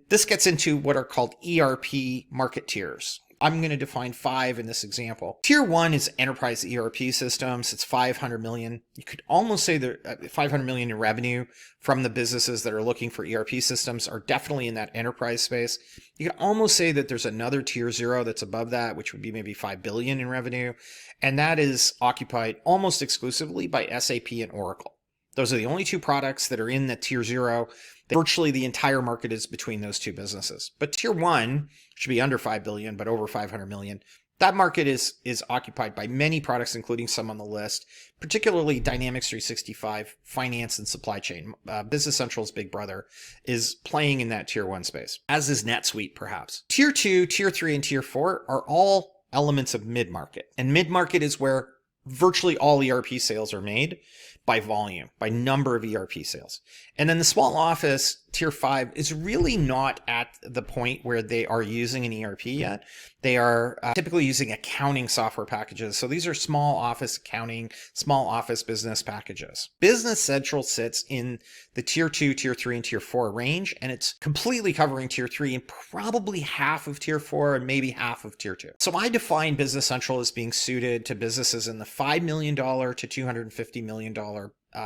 this gets into what are called ERP market tiers. I'm going to define 5 in this example. Tier 1 is enterprise ERP systems. It's 500 million. You could almost say that 500 million in revenue from the businesses that are looking for ERP systems are definitely in that enterprise space. You can almost say that there's another tier 0 that's above that, which would be maybe 5 billion in revenue. And that is occupied almost exclusively by SAP and Oracle. Those are the only 2 products that are in the tier 0. Virtually the entire market is between those 2 businesses. But tier 1 should be under 5 billion, but over 500 million. That market is occupied by many products, including some on the list, particularly Dynamics 365, finance and supply chain. Business Central's big brother is playing in that tier 1 space, as is NetSuite perhaps. Tier 2, tier 3, and tier 4 are all elements of mid-market. And mid-market is where virtually all ERP sales are made by volume, by number of ERP sales. And then the small office, tier 5, is really not at the point where they are using an ERP yet. They are typically using accounting software packages. So these are small office accounting, small office business packages. Business Central sits in the tier 2, tier 3, and tier 4 range, and it's completely covering tier 3 and probably half of tier 4 and maybe half of tier 2. So I define Business Central as being suited to businesses in the $5 million to $250 million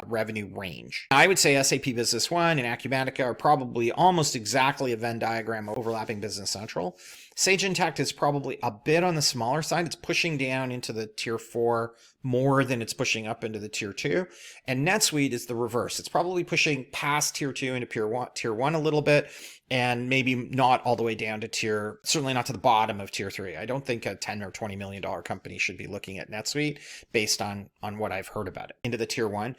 revenue range. I would say SAP Business One and Acumatica are probably almost exactly a Venn diagram overlapping Business Central. Sage Intacct is probably a bit on the smaller side. It's pushing down into the tier 4 more than it's pushing up into the tier 2. And NetSuite is the reverse. It's probably pushing past tier 2 into tier 1 a little bit, and maybe not all the way down to certainly not to the bottom of tier 3. I don't think a $10 or $20 million company should be looking at NetSuite based on what I've heard about it. Into the tier 1.